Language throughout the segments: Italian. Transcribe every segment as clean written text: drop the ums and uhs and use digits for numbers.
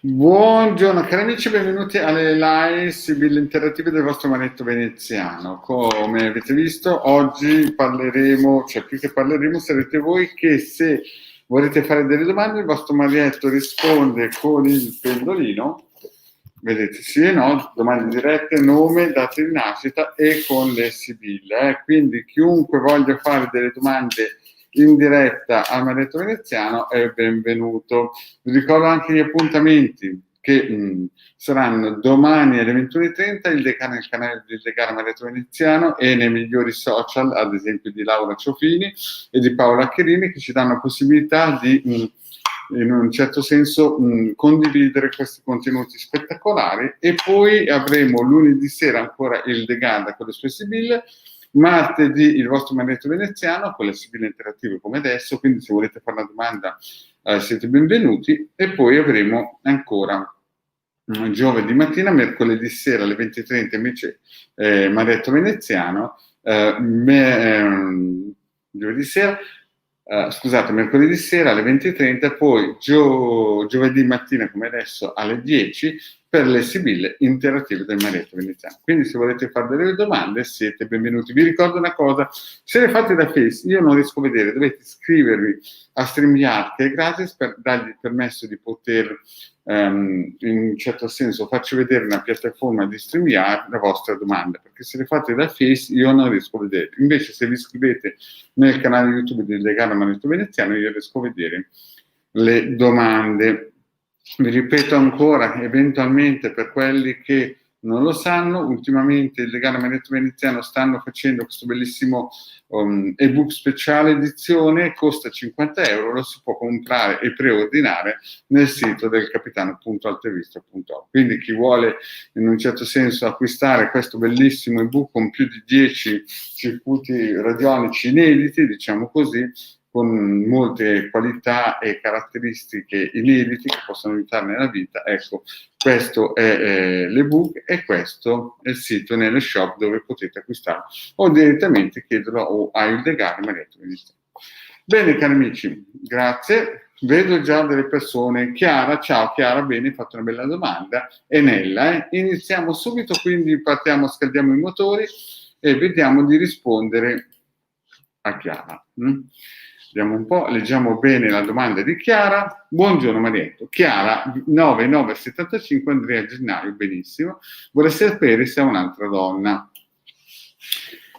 Buongiorno cari amici, benvenuti alle live Sibille interattive del vostro Manetto Veneziano. Come avete visto, oggi parleremo, cioè più che parleremo, sarete voi che se volete fare delle domande, il vostro Marietto risponde con il pendolino, vedete sì e no, domande dirette, nome, data di nascita e con le Sibille. Quindi chiunque voglia fare delle domande in diretta al Manetto Veneziano è benvenuto. Vi ricordo anche gli appuntamenti che saranno domani alle 21:30 nel canale del Decano Manetto Veneziano e nei migliori social, ad esempio di Laura Ciofini e di Paola Chirini, che ci danno la possibilità di in un certo senso condividere questi contenuti spettacolari. E poi avremo lunedì sera ancora il De Garda con le sue Sibille, martedì il vostro Manetto Veneziano con le Sibille interattive come adesso, quindi se volete fare una domanda siete benvenuti. E poi avremo ancora giovedì mattina, mercoledì sera alle 20:30 invece Manetto Veneziano, giovedì sera, scusate, mercoledì sera alle 20:30, poi giovedì mattina come adesso alle 10 per le Sibille interattive del Manetto Veneziano. Quindi se volete fare delle domande siete benvenuti. Vi ricordo una cosa, se le fate da Face io non riesco a vedere, dovete iscrivervi a StreamYard che è gratis per dargli il permesso di poter in un certo senso faccio vedere una piattaforma di StreamYard la vostra domanda, perché se le fate da Face io non riesco a vedere. Invece se vi iscrivete nel canale YouTube del Legale Manetto Veneziano io riesco a vedere le domande. Vi ripeto ancora, eventualmente per quelli che non lo sanno, ultimamente il Legale Manetto Veneziano stanno facendo questo bellissimo ebook speciale edizione, costa 50 €, lo si può comprare e preordinare nel sito del capitano.altevista.org. Quindi chi vuole in un certo senso acquistare questo bellissimo ebook con più di 10 circuiti radionici inediti, diciamo così, con molte qualità e caratteristiche inediti che possono aiutare nella vita, ecco, questo è l'ebook e questo è il sito nelle shop dove potete acquistarlo o direttamente chiederlo o a Il Legale Manetto Veneziano. Bene cari amici, grazie. Vedo già delle persone. Chiara, ciao Chiara, bene, hai fatto una bella domanda. E Nella, iniziamo subito, quindi partiamo, scaldiamo i motori e vediamo di rispondere a Chiara. Vediamo un po', leggiamo bene la domanda di Chiara. Buongiorno Marietto. Chiara, 9975, Andrea Gennaio, benissimo. Vuole sapere se è un'altra donna.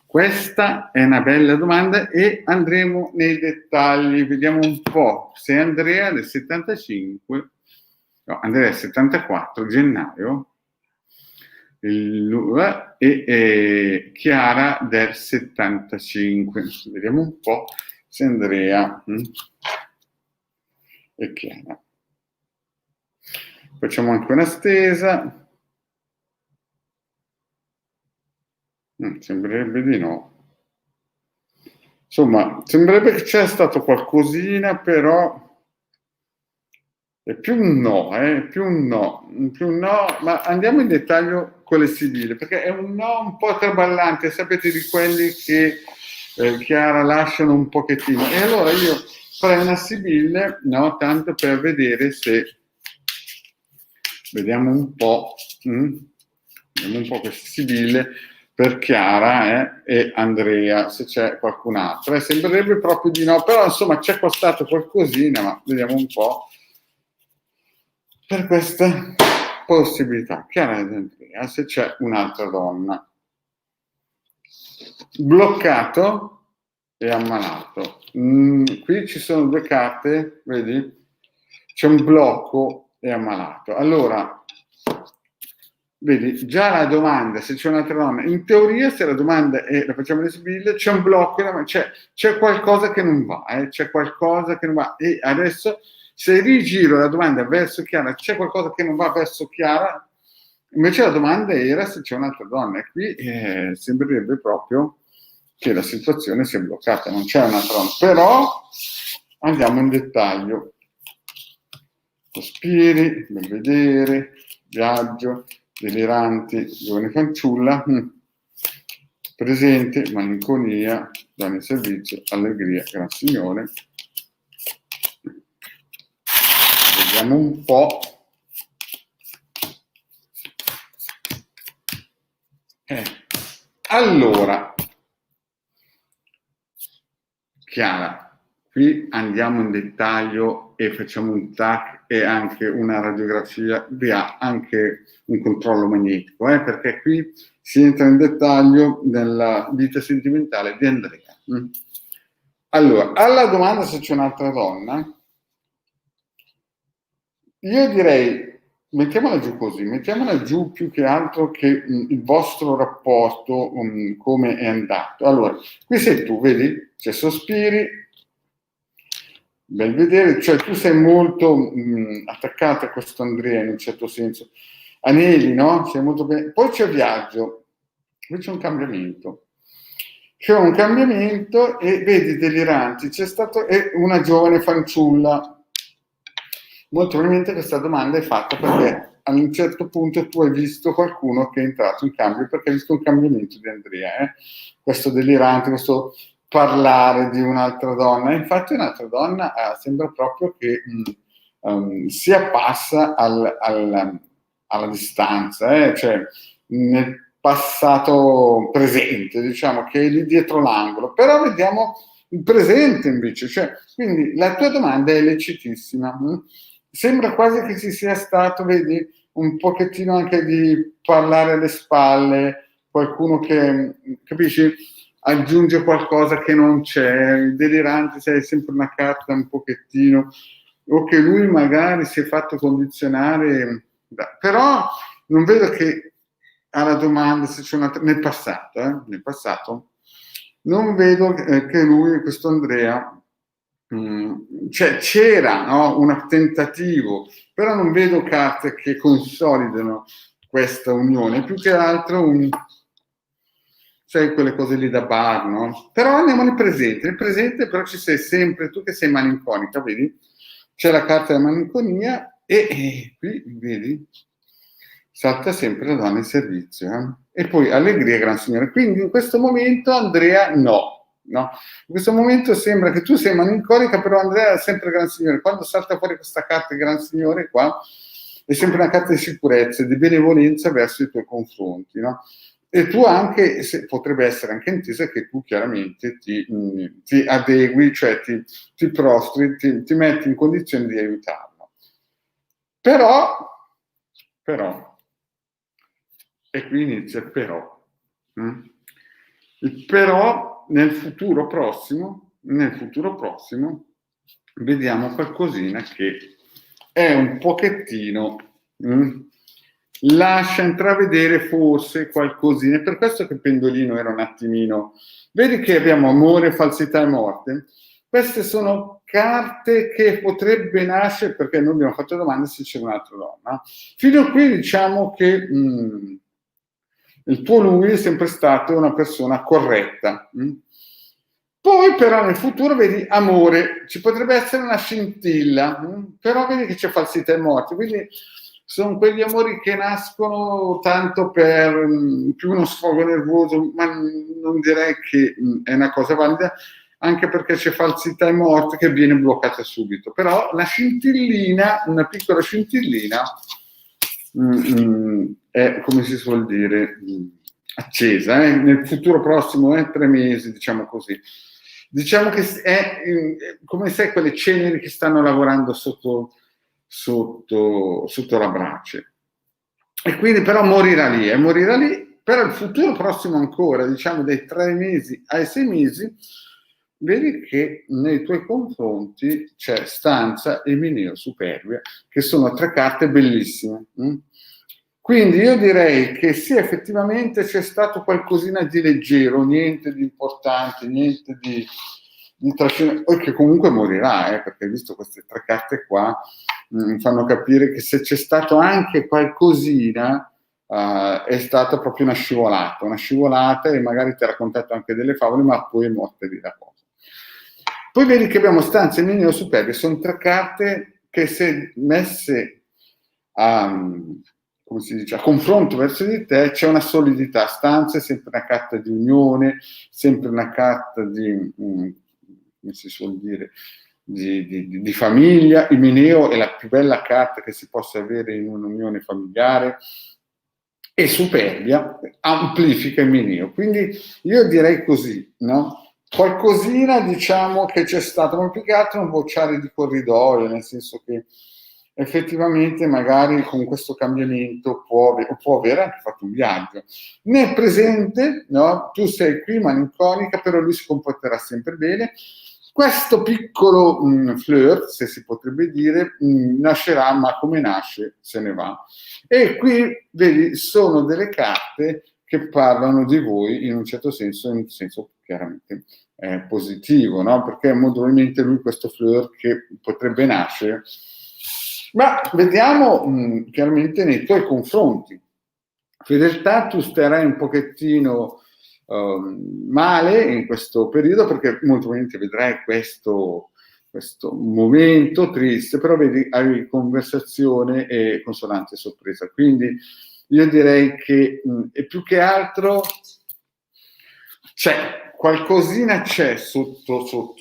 Questa è una bella domanda e andremo nei dettagli. Vediamo un po' se Andrea del 75, no, Andrea del 74, Gennaio, e Chiara del 75. Vediamo un po' se Andrea e Chiara. Facciamo anche una stesa. Sembrerebbe di no. Insomma, sembrerebbe che c'è stato qualcosina, però è più un no, ma andiamo in dettaglio con le Sibille, perché è un no un po' traballante, sapete, di quelli che Chiara lasciano un pochettino. E allora io farei una Sibille, no, tanto per vedere se vediamo un po' queste Sibille per Chiara e Andrea, se c'è qualcun altro. Sembrerebbe proprio di no, però insomma c'è costato qualcosina, ma vediamo un po' per questa possibilità. Chiara ed Andrea, se c'è un'altra donna. Bloccato e ammalato. Qui ci sono due carte, vedi? C'è un blocco e ammalato. Allora, vedi, già la domanda, se c'è un'altra donna, in teoria se la domanda è, la facciamo le Sibille, c'è un blocco, c'è qualcosa che non va, c'è qualcosa che non va. E adesso, se rigiro la domanda verso Chiara, c'è qualcosa che non va verso Chiara, invece la domanda era se c'è un'altra donna. E qui sembrerebbe proprio che la situazione sia bloccata, non c'è un'altra donna. Però andiamo in dettaglio. Sospiri, ben vedere, viaggio, deliranti, giovane fanciulla, presente, malinconia, danno servizio, allegria, gran signore. Vediamo un po'. Allora, Chiara, qui andiamo in dettaglio e facciamo un TAC e anche una radiografia, via anche un controllo magnetico, perché qui si entra in dettaglio nella vita sentimentale di Andrea. Allora, alla domanda se c'è un'altra donna, io direi, mettiamola giù così, mettiamola giù più che altro che il vostro rapporto, come è andato. Allora, qui sei tu, vedi? C'è sospiri, bel vedere, cioè tu sei molto attaccata a questo Andrea in un certo senso. Aneli, no? Sei molto bene. Poi c'è viaggio, qui c'è un cambiamento. C'è un cambiamento e vedi deliranti, c'è stata una giovane fanciulla. Molto probabilmente questa domanda è fatta perché a un certo punto tu hai visto qualcuno che è entrato in cambio, perché hai visto un cambiamento di Andrea, questo delirante, questo parlare di un'altra donna. Infatti un'altra donna sembra proprio che si appassa alla distanza, cioè nel passato presente, diciamo che è lì dietro l'angolo, però vediamo il presente invece, cioè, quindi la tua domanda è lecitissima. Sembra quasi che ci sia stato, vedi, un pochettino anche di parlare alle spalle, qualcuno che, capisci, aggiunge qualcosa che non c'è, il delirante sei sempre una carta un pochettino, o che lui magari si è fatto condizionare, però non vedo che alla domanda se c'è nel passato, non vedo che lui, questo Andrea, cioè c'era, no, un tentativo, però non vedo carte che consolidano questa unione, più che altro sai, quelle cose lì da bar, no? Però andiamo nel presente però ci sei sempre tu che sei malinconica, vedi? C'è la carta della malinconia e qui, vedi, salta sempre la donna in servizio, e poi allegria, gran signore. Quindi in questo momento Andrea no. In questo momento sembra che tu sei malinconica, però Andrea è sempre gran signore. Quando salta fuori questa carta di gran signore qua, è sempre una carta di sicurezza, di benevolenza verso i tuoi confronti, no? E tu anche, potrebbe essere anche intesa che tu chiaramente ti adegui, cioè ti prostri, ti metti in condizione di aiutarlo. Però, e qui inizia il però. Il però nel futuro prossimo, vediamo qualcosina che è un pochettino, lascia intravedere forse qualcosina. È per questo che il pendolino era un attimino. Vedi che abbiamo amore, falsità e morte? Queste sono carte che potrebbe nascere, perché noi abbiamo fatto domande se c'è un'altra donna. Fino a qui diciamo che il tuo lui è sempre stato una persona corretta. Poi però nel futuro vedi amore, ci potrebbe essere una scintilla, però vedi che c'è falsità e morte, quindi sono quegli amori che nascono tanto per più uno sfogo nervoso, ma non direi che è una cosa valida, anche perché c'è falsità e morte che viene bloccata subito. Però la scintillina, una piccola scintillina, è, come si suol dire, accesa. Nel futuro prossimo, 3 mesi, diciamo così. Diciamo che è come se quelle ceneri che stanno lavorando sotto la brace. E quindi però morirà lì, però il futuro prossimo ancora, diciamo dai 3 mesi ai 6 mesi, vedi che nei tuoi confronti c'è stanza e mineo superbia, che sono 3 carte bellissime. Quindi io direi che sì, effettivamente c'è stato qualcosina di leggero, niente di importante, niente di trascinante, che comunque morirà, perché visto queste 3 carte qua, fanno capire che se c'è stato anche qualcosina, è stata proprio una scivolata e magari ti ha raccontato anche delle favole, ma poi è morta lì la cosa. Poi vedi che abbiamo stanze in linea superbe, sono 3 carte che se messe come si dice, a confronto verso di te c'è una solidità. Stanza è sempre una carta di unione, sempre una carta di, come si suol dire, di famiglia. Il Mineo è la più bella carta che si possa avere in un'unione familiare. e Superbia amplifica il mio. Quindi io direi così, no? Qualcosina diciamo che c'è stato, ma più che altro un bocciare di corridoio, nel senso che effettivamente magari con questo cambiamento può aver anche fatto un viaggio. Nel presente, no? Tu sei qui malinconica, però lui si comporterà sempre bene. Questo piccolo flirt, se si potrebbe dire, nascerà, ma come nasce se ne va. E qui, vedi, sono delle carte che parlano di voi in un certo senso, in un senso chiaramente positivo, no? Perché molto probabilmente lui questo flirt che potrebbe nascere. Ma vediamo chiaramente nei tuoi confronti. Fedeltà, tu starai un pochettino male in questo periodo perché molto probabilmente vedrai questo momento triste, però vedi, hai conversazione e consonante sorpresa. Quindi io direi che e più che altro c'è qualcosina c'è sotto,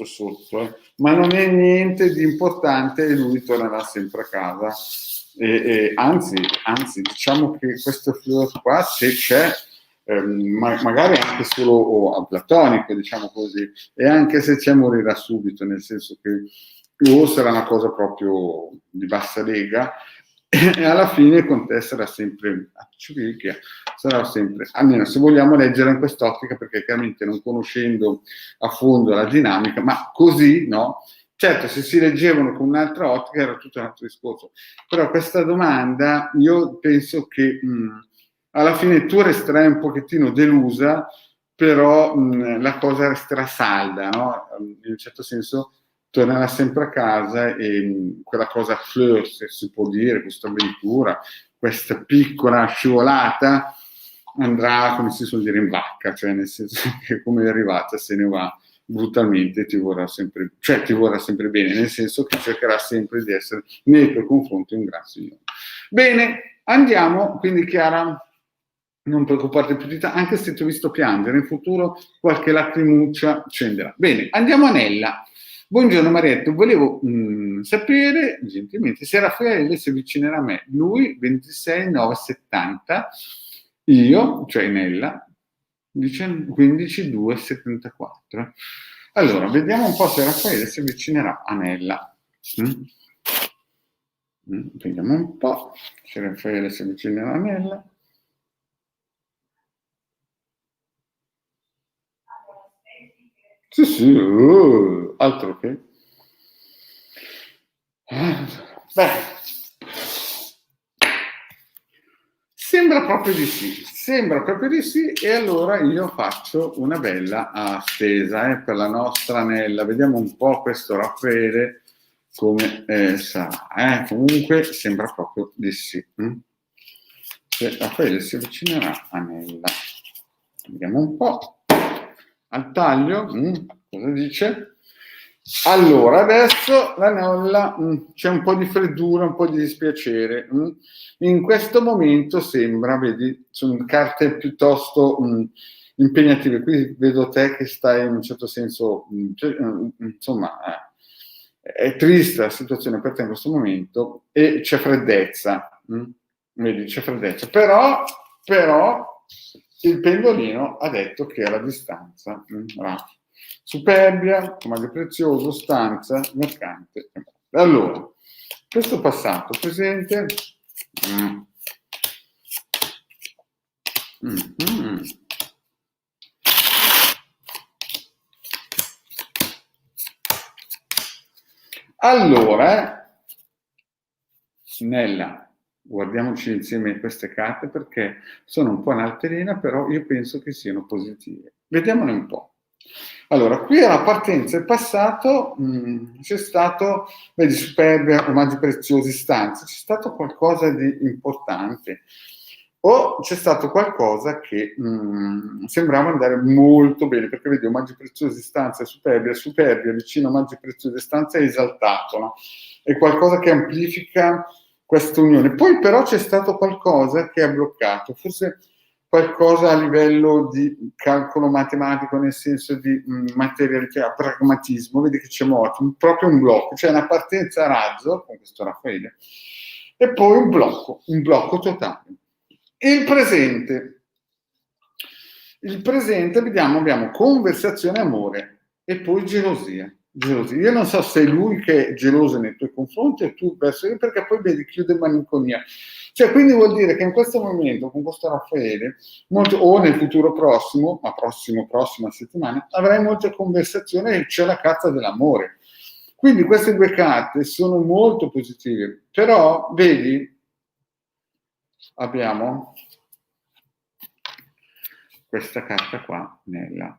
ma non è niente di importante e lui tornerà sempre a casa. Anzi, diciamo che questo flirt qua, se c'è, magari anche solo platonico, diciamo così, e anche se c'è morirà subito, nel senso che o sarà una cosa proprio di bassa lega, e alla fine con te sarà sempre almeno se vogliamo leggere in quest'ottica, perché chiaramente non conoscendo a fondo la dinamica, ma così, no? Certo, se si leggevano con un'altra ottica era tutto un altro discorso, però questa domanda io penso che alla fine tu resterai un pochettino delusa, però la cosa resterà salda, no? In un certo senso tornerà sempre a casa e quella cosa flirt, se si può dire, questa avventura, questa piccola scivolata andrà, come si suol dire, in vacca, cioè nel senso che come è arrivata se ne va brutalmente, ti vorrà sempre bene, nel senso che cercherà sempre di essere nei tuoi confronti un gran signore. Bene, andiamo, quindi Chiara, non preoccuparti più di tanto, anche se ti ho visto piangere, in futuro qualche lacrimuccia scenderà. Bene, andiamo a Nella. Buongiorno Marietto, volevo sapere gentilmente se Raffaele si avvicinerà a me. Lui 26,970, io, cioè Nella, 15,274. Allora, vediamo un po' se Raffaele si avvicinerà a Nella. Vediamo un po' se Raffaele si avvicinerà a Nella. Sì, altro che. Beh, sembra proprio di sì, e allora io faccio una bella stesa per la nostra Nella. Vediamo un po' questo Raffaele come sarà. Comunque sembra proprio di sì. Se Raffaele si avvicinerà a Nella. Vediamo un po'. Al taglio, cosa dice? Allora, adesso la Nella c'è un po' di freddura, un po' di dispiacere. In questo momento sembra, vedi, sono carte piuttosto impegnative. Qui vedo te che stai in un certo senso, insomma, è triste la situazione per te in questo momento e c'è freddezza. Vedi, c'è freddezza. Però il pendolino ha detto che alla distanza, superbia, comando prezioso, stanza, mercante. Allora, questo passato, presente. Allora, Nella, guardiamoci insieme queste carte perché sono un po' un'alterina, però io penso che siano positive. Vediamole un po'. Allora, qui alla partenza del passato c'è stato, vedi, superbia, omaggi preziosi, stanze, c'è stato qualcosa di importante o c'è stato qualcosa che sembrava andare molto bene, perché vedi, omaggi preziosi, stanze, superbia, vicino a omaggi preziosi, stanze è esaltato, no? È qualcosa che amplifica questa unione. Poi però c'è stato qualcosa che ha bloccato, forse qualcosa a livello di calcolo matematico, nel senso di materialità, pragmatismo, vedi che c'è molto, proprio un blocco, cioè una partenza a razzo, con questo Raffaele, e poi un blocco totale. Il presente. Il presente, vediamo, abbiamo conversazione, amore e poi gelosia. Gelosia. Io non so se è lui che è geloso nei tuoi confronti e tu verso lui, perché poi vedi chiude malinconia. Cioè, quindi vuol dire che in questo momento, con questo Raffaele, o nel futuro prossimo, ma prossima settimana, avrai molte conversazioni e c'è la carta dell'amore. Quindi queste due carte sono molto positive, però vedi, abbiamo questa carta qua, nella,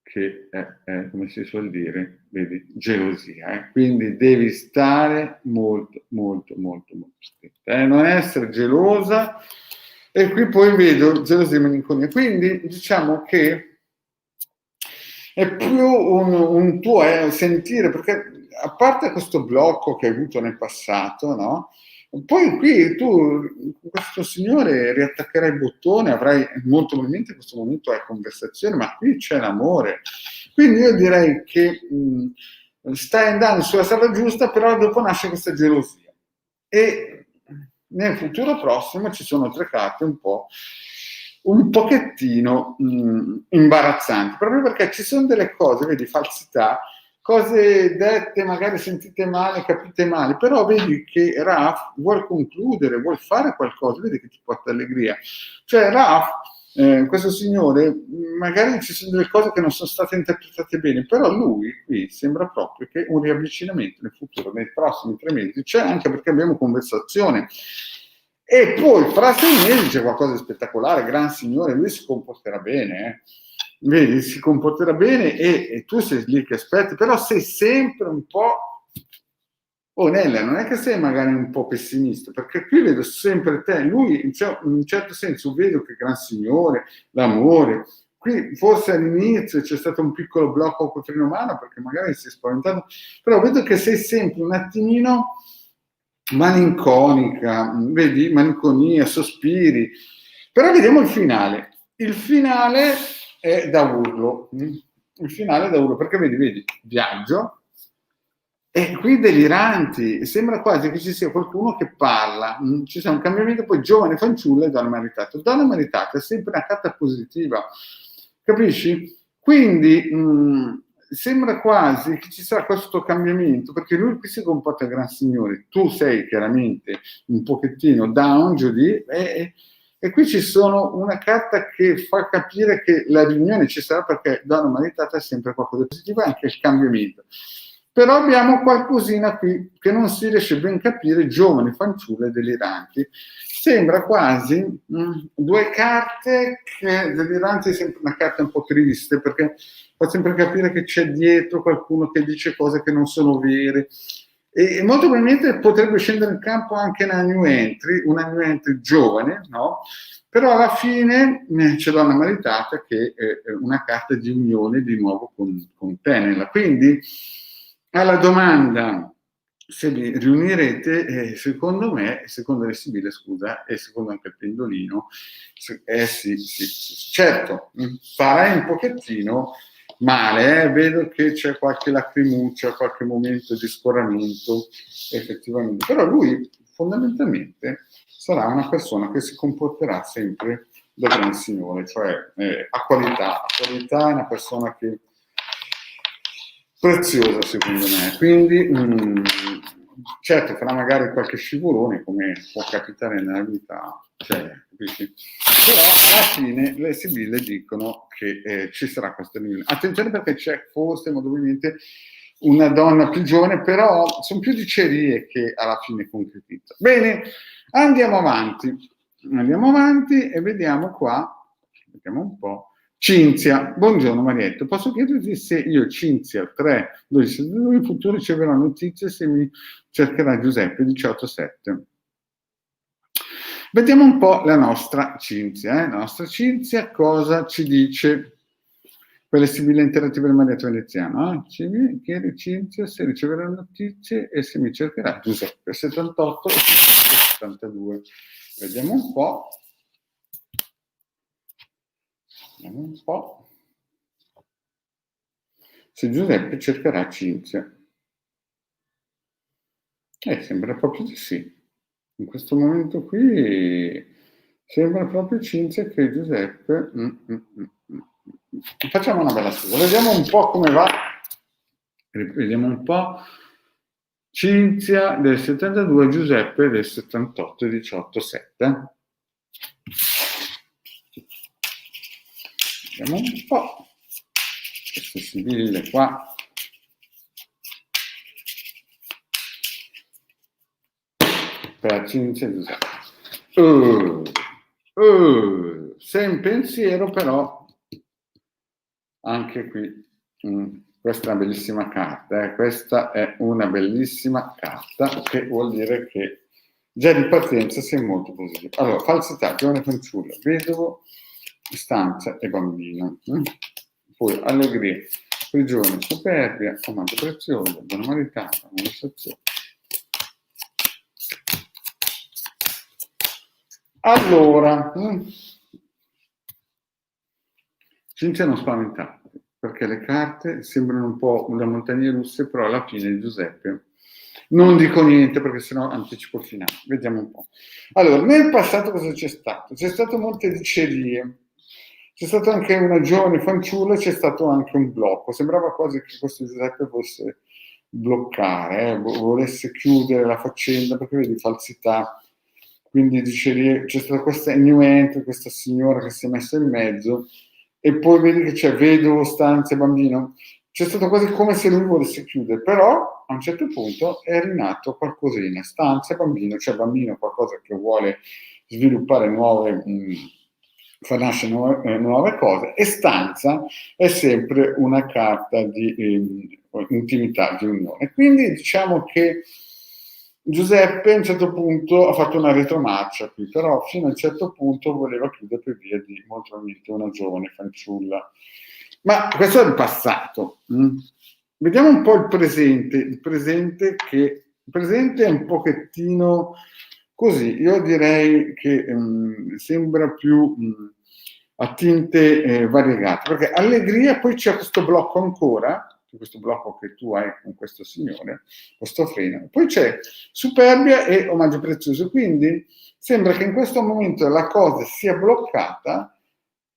che è, come si suol dire, vedi, gelosia. Quindi devi stare molto, molto, molto, molto attenta. Non essere gelosa. E qui poi vedo gelosia e malinconia. Quindi diciamo che è più un tuo sentire, perché a parte questo blocco che hai avuto nel passato, no? Poi qui tu, questo signore, riattaccherai il bottone, avrai molto probabilmente in questo momento hai conversazione, ma qui c'è l'amore. Quindi io direi che stai andando sulla strada giusta, però dopo nasce questa gelosia. E nel futuro prossimo ci sono tre carte un pochettino imbarazzanti, proprio perché ci sono delle cose, vedi, falsità, cose dette, magari sentite male, capite male, però vedi che Raf vuole concludere, vuole fare qualcosa, vedi che ti porta allegria. Cioè Raf, questo signore, magari ci sono delle cose che non sono state interpretate bene, però lui qui sembra proprio che un riavvicinamento nel futuro, nei prossimi 3 mesi, c'è, anche perché abbiamo conversazione. E poi fra 6 mesi c'è qualcosa di spettacolare, gran signore, lui si comporterà bene, vedi, si comporterà bene e tu sei lì che aspetti, però sei sempre un po'... Oh Nella, non è che sei magari un po' pessimista, perché qui vedo sempre te, lui in un certo senso vedo che gran signore, l'amore, qui forse all'inizio c'è stato un piccolo blocco col freno a mano perché magari si è spaventato, però vedo che sei sempre un attimino malinconica, vedi, malinconia, sospiri, però vediamo il finale. Il finale è da urlo, il finale è da urlo, perché vedi, viaggio, e qui deliranti, sembra quasi che ci sia qualcuno che parla, ci sia un cambiamento, poi giovane fanciulla e donna maritata. Donna maritata è sempre una carta positiva, capisci? Quindi sembra quasi che ci sarà questo cambiamento, perché lui qui si comporta gran signore, tu sei chiaramente un pochettino down, giù di, e qui ci sono una carta che fa capire che la riunione ci sarà perché donna maritata è sempre qualcosa di positivo, anche il cambiamento. Però abbiamo qualcosina qui che non si riesce ben a capire, giovani fanciulle deliranti. Sembra quasi due carte che deliranti è sempre una carta un po' triste perché fa sempre capire che c'è dietro qualcuno che dice cose che non sono vere. E molto probabilmente potrebbe scendere in campo anche una new entry giovane, no? Però alla fine c'è donna maritata che è una carta di unione di nuovo con te. Quindi alla domanda se vi riunirete, secondo me, secondo le Sibille, scusa, e secondo anche il pendolino, sì, certo, farai un pochettino male, vedo che c'è qualche lacrimuccia, qualche momento di scoramento, effettivamente, però lui fondamentalmente sarà una persona che si comporterà sempre da gran signore, cioè a qualità è una persona che preziosa secondo me, quindi certo farà magari qualche scivolone come può capitare nella vita, cioè, capisci? Però alla fine le Sibille dicono che ci sarà questa riunione. Attenzione perché c'è forse probabilmente una donna più giovane, però sono più dicerie che alla fine concretizza. Bene, andiamo avanti e vediamo qua, vediamo un po'. Cinzia, buongiorno Marietto, posso chiederti se io Cinzia 3, 12, in futuro riceverò notizie se mi cercherà Giuseppe 18-7. Vediamo un po' la nostra Cinzia, La nostra Cinzia cosa ci dice per le sibille interattive del Marietto veneziano? Chiede Cinzia se riceverà notizie e se mi cercherà Giuseppe 78 e 72. Vediamo un po'. Se Giuseppe cercherà Cinzia. Sembra proprio di sì. In questo momento qui Sembra proprio Cinzia che Giuseppe. Facciamo una bella scusa, vediamo un po' come va. Vediamo un po'. Cinzia del 72, Giuseppe del 78, 18, 7. Vediamo un po'. Queste sibille qua. Per Cinzia e Giuseppe. Sei in pensiero, però anche qui questa è una bellissima carta. Questa è una bellissima carta, che vuol dire che già di partenza sei molto positivo. Allora, falsità, giovane fanciulla, vedovo, stanza e bambino. Poi allegria, prigione, superbia, omaggio prezioso, buona maritata, conversazione. Allora, Cinzia non spaventarti, perché le carte sembrano un po' le montagne russe, però alla fine Giuseppe non dico niente perché sennò anticipo il finale. Vediamo un po'. Allora, nel passato cosa c'è stato? C'è stato molte dicerie, c'è stata anche una giovane fanciulla e c'è stato anche un blocco. Sembrava quasi che questo Giuseppe volesse bloccare, volesse chiudere la faccenda, perché vedi falsità. Quindi dicerie, c'è stata questa ignorante, questa signora che si è messa in mezzo, e poi vedi che c'è vedovo, stanza e bambino. C'è stato quasi come se lui volesse chiudere, però a un certo punto è rinato qualcosina, stanza e bambino, cioè bambino qualcosa che vuole sviluppare nuove, far nascere nuove cose, e stanza è sempre una carta di intimità, di unione. Quindi diciamo che Giuseppe a un certo punto ha fatto una retromarcia qui, però fino a un certo punto voleva chiudere per via di molto probabilmente una giovane fanciulla. Ma questo è il passato. Vediamo un po' il presente. Il presente è un pochettino così. Io direi che sembra più a tinte variegate, perché allegria, poi c'è questo blocco ancora, questo blocco che tu hai con questo signore, questo freno. Poi c'è superbia e omaggio prezioso, quindi sembra che in questo momento la cosa sia bloccata,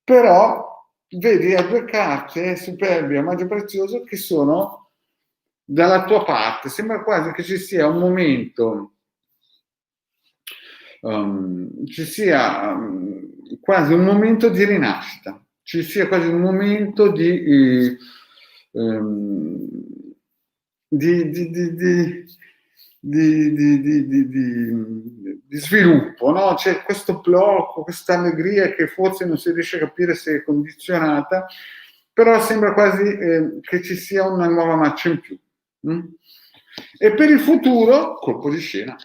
però vedi a due carte, superbia e omaggio prezioso, che sono dalla tua parte. Sembra quasi che ci sia un momento, ci sia quasi un momento di rinascita, ci sia quasi un momento di sviluppo, no? C'è questo blocco, questa allegria che forse non si riesce a capire se è condizionata, però sembra quasi che ci sia una nuova marcia in più. E per il futuro, colpo di scena.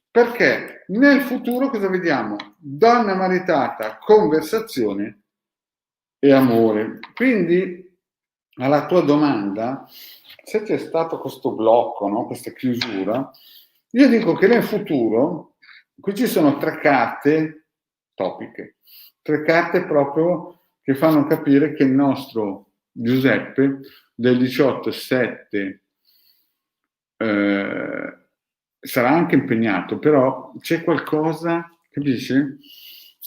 Perché nel futuro cosa vediamo? Donna maritata, conversazione e amore. Quindi alla tua domanda, se c'è stato questo blocco, no? Questa chiusura, io dico che nel futuro qui ci sono tre carte topiche, tre carte proprio che fanno capire che il nostro Giuseppe del 18-7 sarà anche impegnato, però c'è qualcosa, capisci?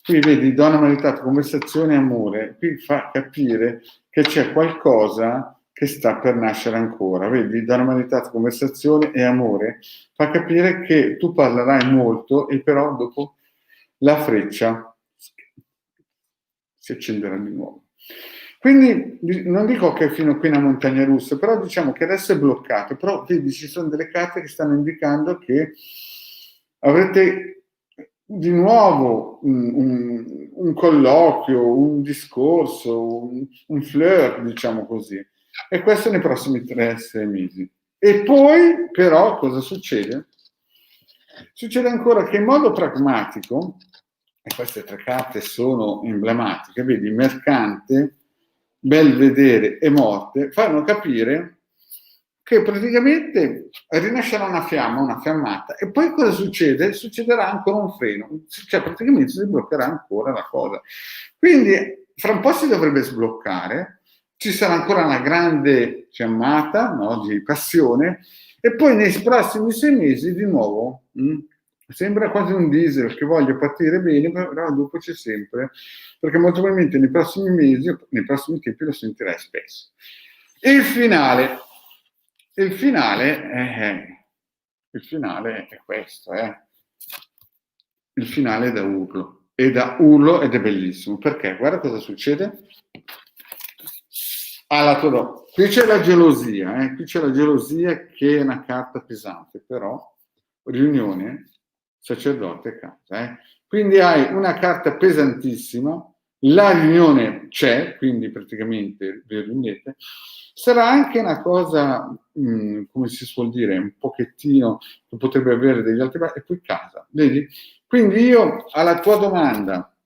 Qui vedi donna maritata, conversazione e amore, qui fa capire che c'è qualcosa che sta per nascere ancora. Vedi, donna maritata, conversazione e amore, fa capire che tu parlerai molto e però dopo la freccia si accenderà di nuovo. Quindi non dico che fino qui è una montagna russa, però diciamo che adesso è bloccato, però vedi ci sono delle carte che stanno indicando che avrete di nuovo un colloquio, un discorso, un flirt, diciamo così, e questo nei prossimi 3-6 mesi. E poi però cosa succede? Succede ancora che in modo pragmatico, e queste tre carte sono emblematiche, vedi, mercante, belvedere e morte, fanno capire che praticamente rinascerà una fiamma, una fiammata, e poi cosa succede? Succederà ancora un freno, cioè praticamente si sbloccherà ancora la cosa. Quindi fra un po' si dovrebbe sbloccare, ci sarà ancora una grande fiammata, no, di passione, e poi nei prossimi 6 mesi di nuovo Sembra quasi un diesel che voglia partire bene, però dopo c'è sempre, perché molto probabilmente nei prossimi mesi, nei prossimi tempi lo sentirai spesso. Il finale è questo, il finale è da urlo, ed è bellissimo, perché guarda cosa succede. Qui c'è la gelosia, qui c'è la gelosia che è una carta pesante, però riunione, sacerdote e casa. Quindi hai una carta pesantissima, la riunione c'è, quindi praticamente vi riunite, sarà anche una cosa, come si suol dire, un pochettino che potrebbe avere degli altri, e poi casa, vedi? Quindi io alla tua domanda,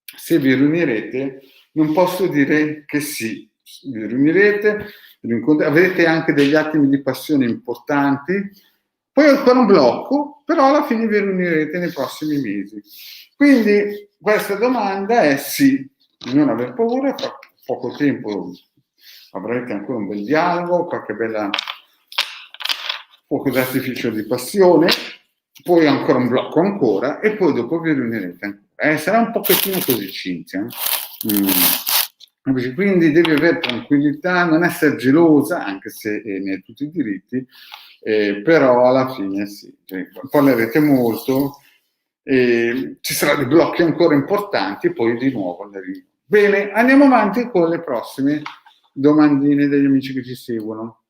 se vi riunirete, non posso dire che sì, vi riunirete, avrete anche degli attimi di passione importanti, poi ancora un blocco, però alla fine vi riunirete nei prossimi mesi. Quindi questa domanda è sì, non aver paura, fra poco tempo avrete ancora un bel dialogo, qualche bella fuoco d'artificio di passione, poi ancora un blocco ancora, e poi dopo vi riunirete ancora. Sarà un pochettino così, Cinzia. Quindi devi avere tranquillità, non essere gelosa, anche se ne hai tutti i diritti, però alla fine sì, parlerete molto, ci saranno dei blocchi ancora importanti e poi di nuovo. Bene, andiamo avanti con le prossime domandine degli amici che ci seguono.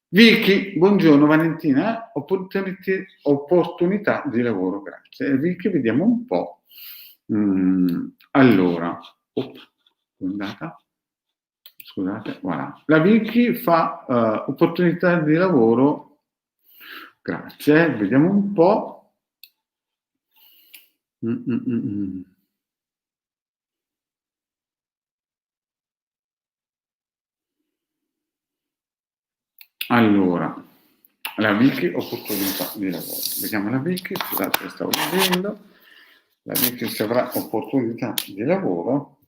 Vicky, buongiorno Valentina, opportunità di lavoro, grazie. Vicky, vediamo un po'. Allora, scusate, voilà. La Vicky fa opportunità di lavoro, grazie, vediamo un po'. Allora, la Vicky, opportunità di lavoro. Vediamo la Vicky, scusate, stavo vedendo. La Vicky, se avrà opportunità di lavoro.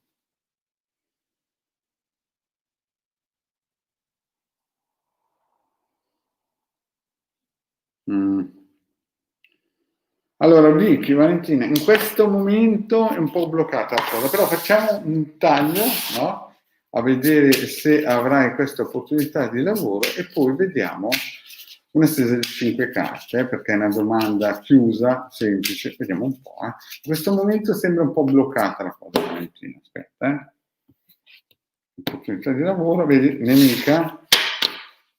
Allora, Vicky, Valentina, in questo momento è un po' bloccata la cosa, però facciamo un taglio, no? A vedere se avrai questa opportunità di lavoro e poi vediamo una serie di 5 carte, perché è una domanda chiusa, semplice, vediamo un po'. In questo momento sembra un po' bloccata la cosa, Valentina, aspetta. Opportunità di lavoro, vedi, nemica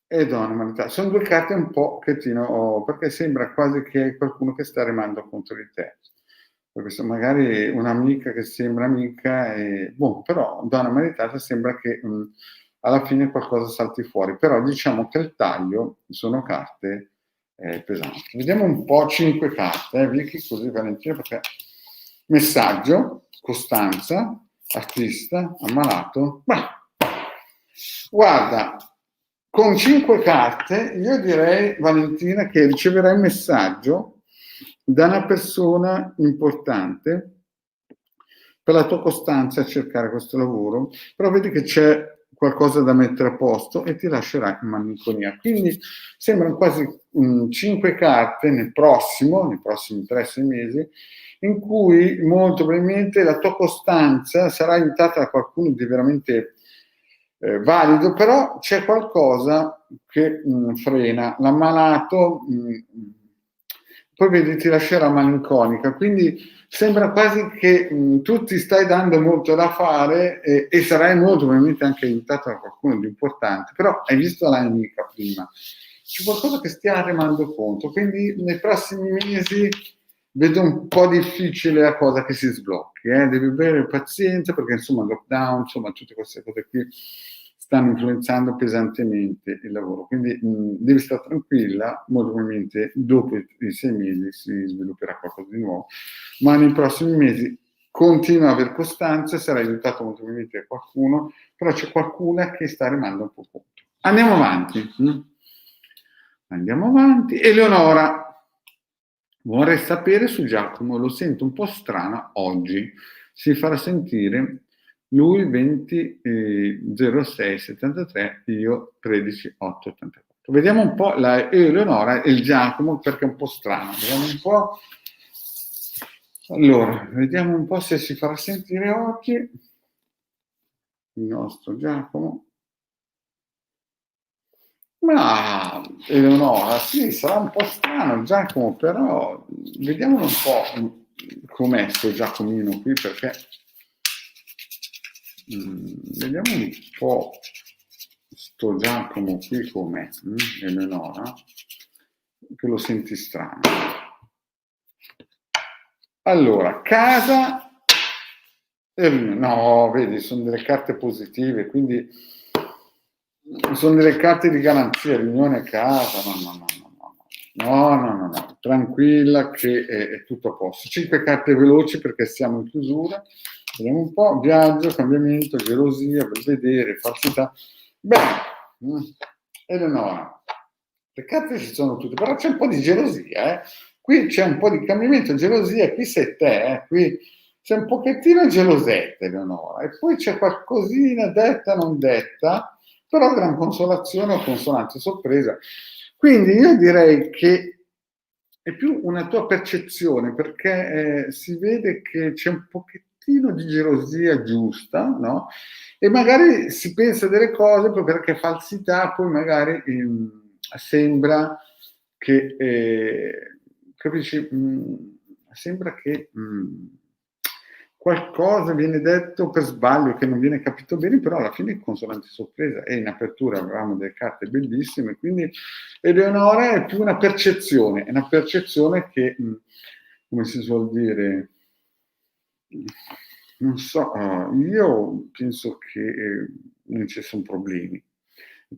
e donna umanità. Sono due carte un po' perché sembra quasi che è qualcuno che sta remando contro di te. Perché magari un'amica che sembra amica, però donna maritata sembra che alla fine qualcosa salti fuori. Però diciamo che il taglio sono carte pesanti. Vediamo un po' 5 carte, Vicky, così Valentina, perché messaggio, costanza, artista, ammalato. Guarda, con 5 carte io direi, Valentina, che riceverai un messaggio da una persona importante per la tua costanza a cercare questo lavoro, però vedi che c'è qualcosa da mettere a posto e ti lascerà in malinconia. Quindi sembrano quasi 5 carte nei prossimi 3-6 mesi, in cui molto probabilmente la tua costanza sarà aiutata da qualcuno di veramente valido, però c'è qualcosa che frena. L'ammalato poi vedi ti lascerà malinconica, quindi sembra quasi che tu ti stai dando molto da fare e sarai molto probabilmente anche aiutato da qualcuno di importante, però hai visto la nemica prima, c'è qualcosa che stia remando conto, quindi nei prossimi mesi vedo un po' difficile la cosa che si sblocchi, devi avere pazienza perché insomma lockdown, insomma tutte queste cose qui stanno influenzando pesantemente il lavoro, quindi devi stare tranquilla, molto probabilmente dopo i 6 mesi si svilupperà qualcosa di nuovo, ma nei prossimi mesi continua a avere costanza, sarà aiutato molto probabilmente da qualcuno, però c'è qualcuna che sta remando un po' conto. Andiamo avanti. Eleonora, vorrei sapere su Giacomo, lo sento un po' strano oggi, si farà sentire lui 20 06 73, io 13 8 84. Vediamo un po' la Eleonora e il Giacomo, perché è un po' strano. Vediamo un po'. Allora, vediamo un po' se si farà sentire oggi il nostro Giacomo. Ma Eleonora, sì, sarà un po' strano Giacomo, però vediamo un po' com'è sto Giacomino qui, perché vediamo un po' sto Giacomo qui com'è, Eleonora, che lo senti strano. Allora, casa, no, vedi, sono delle carte positive, quindi sono delle carte di garanzia, riunione casa, no, tranquilla che è tutto a posto. 5 carte veloci perché siamo in chiusura, vediamo un po', viaggio, cambiamento, gelosia, belvedere, falsità. Bene, Eleonora, le carte ci sono tutte, però c'è un po' di gelosia, qui c'è un po' di cambiamento, gelosia, qui sei te, qui c'è un pochettino gelosetta, Eleonora, e poi c'è qualcosina detta, non detta, però gran consolazione o consonante sorpresa. Quindi io direi che è più una tua percezione, perché si vede che c'è un pochettino di gelosia giusta, no? E magari si pensa delle cose poi perché falsità, poi magari sembra che, capisci? Sembra che qualcosa viene detto per sbaglio che non viene capito bene, però alla fine consonante sorpresa, e in apertura avevamo delle carte bellissime, quindi Eleonora è più una percezione, è una percezione che, come si suol dire, non so, io penso che non ci sono problemi.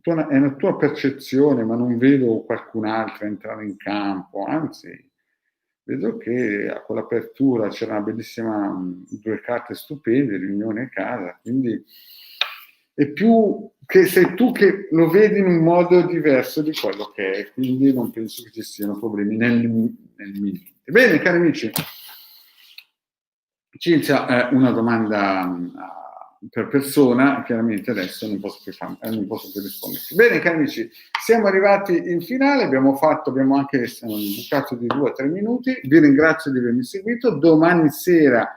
È una tua percezione, ma non vedo qualcun altro entrare in campo, anzi vedo che a quell'apertura c'era una bellissima 2 carte stupende, riunione a casa, quindi è più che sei tu che lo vedi in un modo diverso di quello che è, quindi non penso che ci siano problemi nel mente. Bene, cari amici, Cinzia, una domanda per persona, chiaramente adesso non posso più risponderti. Bene, cari amici, siamo arrivati in finale, abbiamo anche un bucato di 2 o 3 minuti, vi ringrazio di avermi seguito, domani sera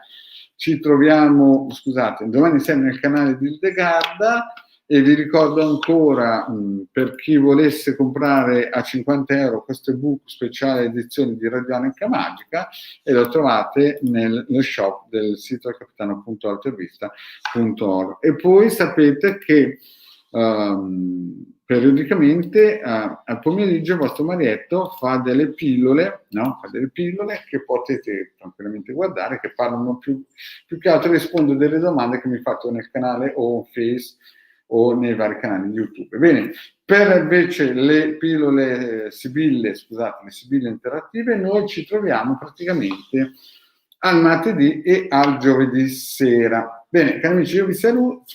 nel canale di Hildegarda, e vi ricordo ancora, per chi volesse comprare a 50 euro questo ebook speciale edizione di Radionica Magica, e lo trovate nello shop del sito capitano.altervista.org. E poi sapete che periodicamente al pomeriggio il vostro Marietto fa delle pillole, no? Fa delle pillole che potete tranquillamente guardare, che parlano più che altro, rispondo delle domande che mi fate nel canale o Face o nei vari canali di YouTube. Bene, per invece le pillole sibille interattive, noi ci troviamo praticamente al martedì e al giovedì sera. Bene, cari amici, io vi saluto,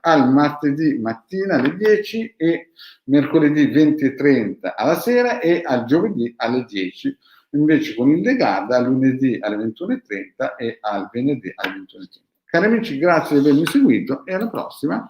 al martedì mattina alle 10 e mercoledì 20:30 alla sera, e al giovedì alle 10, invece con Hildegarda lunedì alle 21:30 e al venerdì alle 21:30. Cari amici, grazie di avermi seguito e alla prossima.